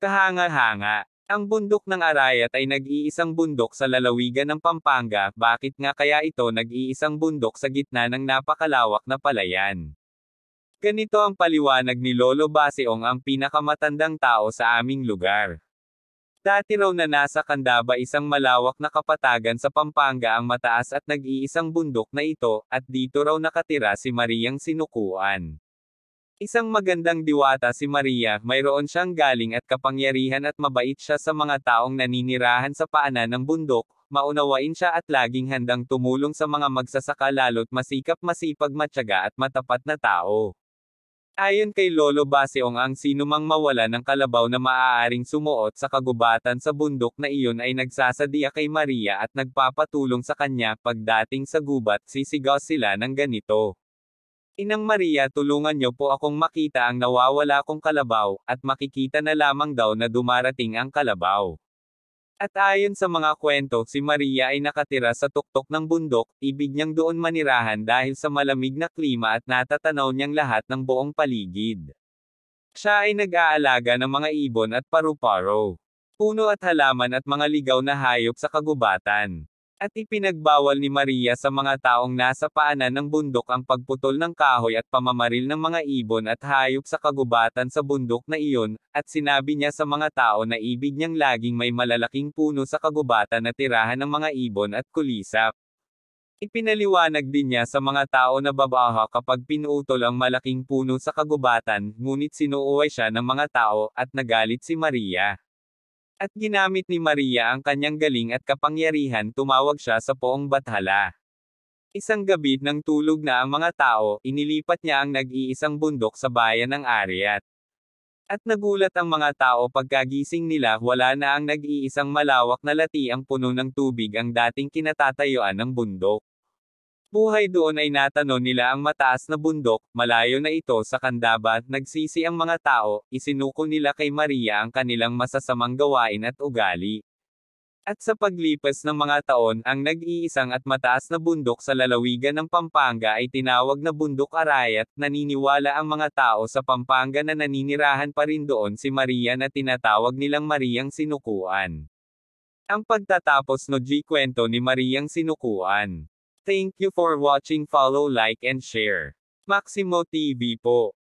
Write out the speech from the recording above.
Kahanga-hanga. Ang bundok ng Arayat ay nag-iisang bundok sa lalawigan ng Pampanga, bakit nga kaya ito nag-iisang bundok sa gitna ng napakalawak na palayan? Ganito ang paliwanag ni Lolo Baseong, ang pinakamatandang tao sa aming lugar. Dati raw na nasa Candaba, isang malawak na kapatagan sa Pampanga, ang mataas at nag-iisang bundok na ito, at dito raw nakatira si Mariang Sinukuan. Isang magandang diwata si Maria, mayroon siyang galing at kapangyarihan at mabait siya sa mga taong naninirahan sa paanan ng bundok, maunawain siya at laging handang tumulong sa mga magsasaka, lalo't masikap, masipag, matyaga at matapat na tao. Ayon kay Lolo Baseong, ang sinumang mawala ng kalabaw na maaaring sumuot sa kagubatan sa bundok na iyon ay nagsasadya kay Maria at nagpapatulong sa kanya. Pagdating sa gubat, sisigaw sila ng ganito: "Inang Maria, tulungan niyo po akong makita ang nawawala kong kalabaw," at makikita na lamang daw na dumarating ang kalabaw. At ayon sa mga kwento, si Maria ay nakatira sa tuktok ng bundok, ibig niyang doon manirahan dahil sa malamig na klima at natatanaw niyang lahat ng buong paligid. Siya ay nag-aalaga ng mga ibon at paru-paro, puno at halaman at mga ligaw na hayop sa kagubatan. At ipinagbawal ni Maria sa mga taong nasa paanan ng bundok ang pagputol ng kahoy at pamamaril ng mga ibon at hayop sa kagubatan sa bundok na iyon, at sinabi niya sa mga tao na ibig niyang laging may malalaking puno sa kagubatan na tirahan ng mga ibon at kulisap. Ipinaliwanag din niya sa mga tao na babaha kapag pinutol ang malaking puno sa kagubatan, ngunit sinuuway siya ng mga tao, at nagalit si Maria. At ginamit ni Maria ang kanyang galing at kapangyarihan, tumawag siya sa Poong Bathala. Isang gabi, nang tulog na ang mga tao, inilipat niya ang nag-iisang bundok sa bayan ng Arayat. At nagulat ang mga tao pagkagising nila, wala na ang nag-iisang malawak na latiang puno ng tubig, ang dating kinatatayuan ng bundok. Buhay doon ay natanaw nila ang mataas na bundok, malayo na ito sa Candaba. Nagsisi ang mga tao, isinuko nila kay Maria ang kanilang masasamang gawain at ugali. At sa paglipas ng mga taon, ang nag-iisang at mataas na bundok sa lalawigan ng Pampanga ay tinawag na Bundok Arayat. Naniniwala ang mga tao sa Pampanga na naninirahan pa rin doon si Maria na tinatawag nilang Mariang Sinukuan. Ang pagtatapos no kwento ni Mariang Sinukuan. Thank you for watching. Follow, like and share. Maximo TV po.